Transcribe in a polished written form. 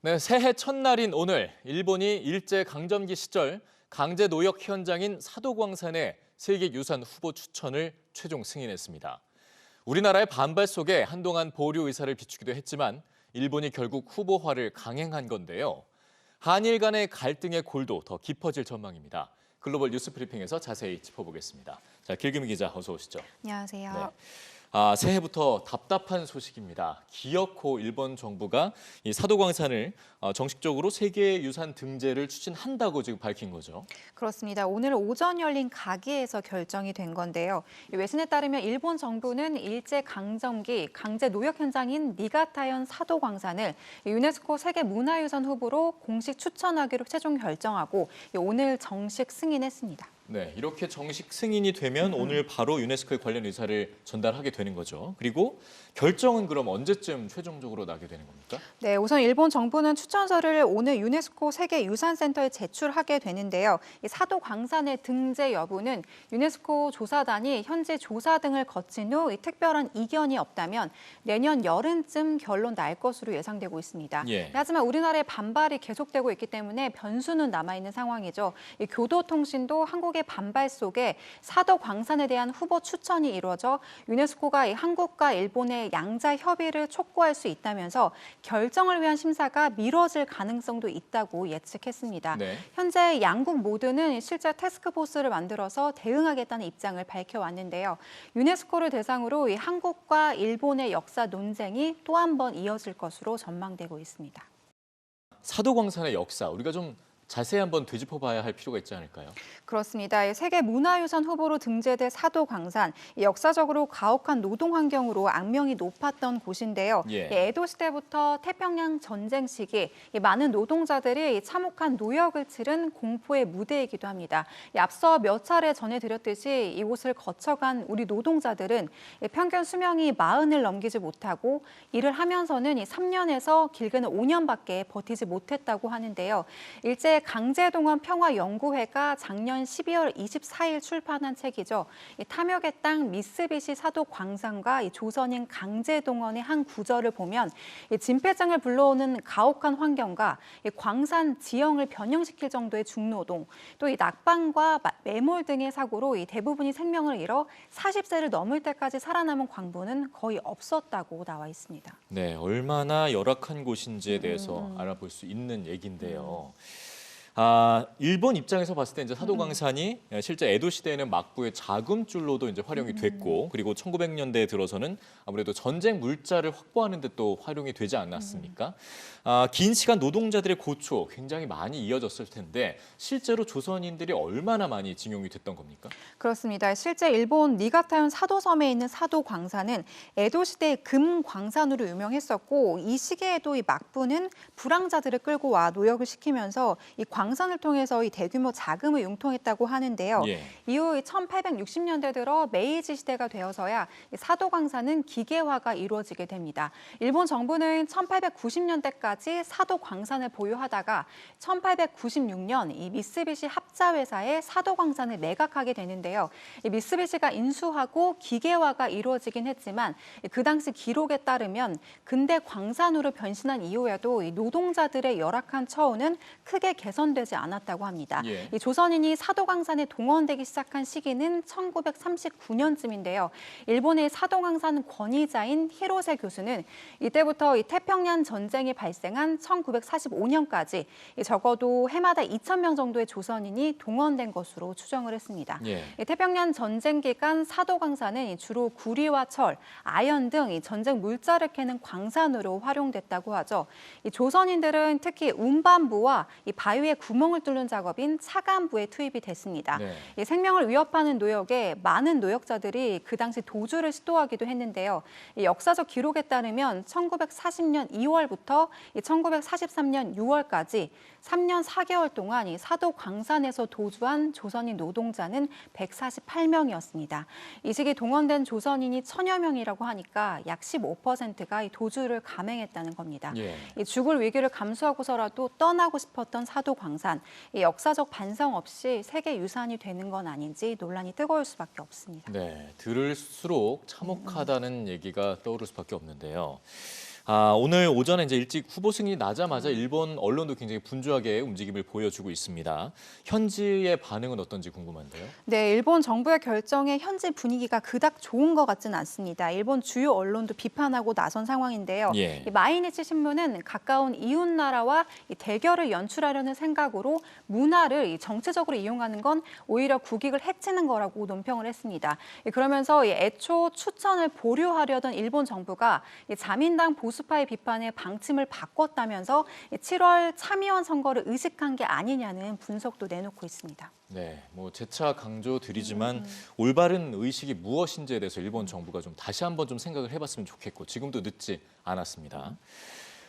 네, 새해 첫날인 오늘 일본이 일제강점기 시절 강제 노역 현장인 사도광산의 세계유산 후보 추천을 최종 승인했습니다. 우리나라의 반발 속에 한동안 보류 의사를 비추기도 했지만 일본이 결국 후보화를 강행한 건데요. 한일 간의 갈등의 골도 더 깊어질 전망입니다. 글로벌 뉴스 브리핑에서 자세히 짚어보겠습니다. 자, 길금희 기자 어서 오시죠. 안녕하세요. 네. 새해부터 답답한 소식입니다. 기어코 일본 정부가 이 사도광산을 정식적으로 세계유산 등재를 추진한다고 지금 밝힌 거죠. 그렇습니다. 오늘 오전 열린 가기에서 결정이 된 건데요. 외신에 따르면 일본 정부는 일제강점기 강제 노역 현장인 니가타현 사도광산을 유네스코 세계문화유산 후보로 공식 추천하기로 최종 결정하고 오늘 정식 승인했습니다. 네, 이렇게 정식 승인이 되면 오늘 바로 유네스코에 관련 의사를 전달하게 되는 거죠. 그리고 결정은 그럼 언제쯤 최종적으로 나게 되는 겁니까? 네, 우선 일본 정부는 추천서를 오늘 유네스코 세계유산센터에 제출하게 되는데요. 이 사도광산의 등재 여부는 유네스코 조사단이 현재 조사 등을 거친 후 특별한 이견이 없다면 내년 여름쯤 결론 날 것으로 예상되고 있습니다. 예. 하지만 우리나라의 반발이 계속되고 있기 때문에 변수는 남아있는 상황이죠. 이 교도통신도 한국의 반발 속에 사도광산에 대한 후보 추천이 이루어져 유네스코가 한국과 일본의 양자 협의를 촉구할 수 있다면서 결정을 위한 심사가 미뤄질 가능성도 있다고 예측했습니다. 네. 현재 양국 모두는 실제 태스크포스를 만들어서 대응하겠다는 입장을 밝혀왔는데요. 유네스코를 대상으로 한국과 일본의 역사 논쟁이 또 한 번 이어질 것으로 전망되고 있습니다. 사도광산의 역사, 우리가 좀 자세히 한번 되짚어봐야 할 필요가 있지 않을까요? 그렇습니다. 세계문화유산 후보로 등재된 사도광산, 역사적으로 가혹한 노동 환경으로 악명이 높았던 곳인데요. 예. 에도 시대부터 태평양 전쟁 시기 많은 노동자들이 참혹한 노역을 치른 공포의 무대이기도 합니다. 앞서 몇 차례 전해드렸듯이 이곳을 거쳐간 우리 노동자들은 평균 수명이 40을 넘기지 못하고 일을 하면서는 3년에서 길게는 5년밖에 버티지 못했다고 하는데요. 일제 강제동원 평화연구회가 작년 12월 24일 출판한 책이죠. 탐욕의 땅 미쓰비시 사도광산과 조선인 강제동원의 한 구절을 보면 진폐장을 불러오는 가혹한 환경과 광산 지형을 변형시킬 정도의 중노동, 또 낙방과 매몰 등의 사고로 대부분이 생명을 잃어 40세를 넘을 때까지 살아남은 광부는 거의 없었다고 나와 있습니다. 네, 얼마나 열악한 곳인지에 대해서 알아볼 수 있는 얘기인데요. 일본 입장에서 봤을 때 이제 사도광산이 실제 에도 시대에는 막부의 자금줄로도 이제 활용이 됐고, 그리고 1900년대에 들어서는 아무래도 전쟁 물자를 확보하는 데 또 활용이 되지 않았습니까? 긴 시간 노동자들의 고초 굉장히 많이 이어졌을 텐데 실제로 조선인들이 얼마나 많이 징용이 됐던 겁니까? 그렇습니다. 실제 일본 니가타현 사도섬에 있는 사도광산은 에도 시대의 금광산으로 유명했었고, 이 시기에도 이 막부는 불황자들을 끌고 와 노역을 시키면서 이 광산을 통해서 이 대규모 자금을 융통했다고 하는데요. 예. 이후 1860년대 들어 메이지 시대가 되어서야 사도광산은 기계화가 이루어지게 됩니다. 일본 정부는 1890년대까지 사도광산을 보유하다가 1896년 이 미쓰비시 합자회사에 사도광산을 매각하게 되는데요. 이 미쓰비시가 인수하고 기계화가 이루어지긴 했지만 그 당시 기록에 따르면 근대 광산으로 변신한 이후에도 이 노동자들의 열악한 처우는 크게 개선되지 않았다고 합니다. 예. 이 조선인이 사도광산에 동원되기 시작한 시기는 1939년쯤인데요. 일본의 사도광산 권위자인 히로세 교수는 이때부터 이 태평양 전쟁이 발생한 1945년까지 적어도 해마다 2,000명 정도의 조선인이 동원된 것으로 추정을 했습니다. 예. 이 태평양 전쟁 기간 사도광산은 주로 구리와 철, 아연 등 이 전쟁 물자를 캐는 광산으로 활용됐다고 하죠. 이 조선인들은 특히 운반부와 이 바위에 구멍을 뚫는 작업인 차관부에 투입이 됐습니다. 네. 이 생명을 위협하는 노역에 많은 노역자들이 그 당시 도주를 시도하기도 했는데요. 이 역사적 기록에 따르면 1940년 2월부터 1943년 6월까지 3년 4개월 동안 이 사도광산에서 도주한 조선인 노동자는 148명이었습니다. 이 시기 동원된 조선인이 1,000여 명이라고 하니까 약 15%가 이 도주를 감행했다는 겁니다. 예. 이 죽을 위기를 감수하고서라도 떠나고 싶었던 사도광산, 이 역사적 반성 없이 세계유산이 되는 건 아닌지 논란이 뜨거울 수밖에 없습니다. 네, 들을수록 참혹하다는 얘기가 떠오를 수밖에 없는데요. 오늘 오전에 이제 일찍 후보 승인이 나자마자 일본 언론도 굉장히 분주하게 움직임을 보여주고 있습니다. 현지의 반응은 어떤지 궁금한데요. 네, 일본 정부의 결정에 현지 분위기가 그닥 좋은 것 같지는 않습니다. 일본 주요 언론도 비판하고 나선 상황인데요. 예. 이 마이니치 신문은 가까운 이웃 나라와 이 대결을 연출하려는 생각으로 문화를 이 정치적으로 이용하는 건 오히려 국익을 해치는 거라고 논평을 했습니다. 그러면서 이 애초 추천을 보류하려던 일본 정부가 이 자민당 보수파의 비판에 방침을 바꿨다면서 7월 참의원 선거를 의식한 게 아니냐는 분석도 내놓고 있습니다. 네, 뭐 재차 강조드리지만 올바른 의식이 무엇인지에 대해서 일본 정부가 좀 다시 한번 좀 생각을 해봤으면 좋겠고 지금도 늦지 않았습니다.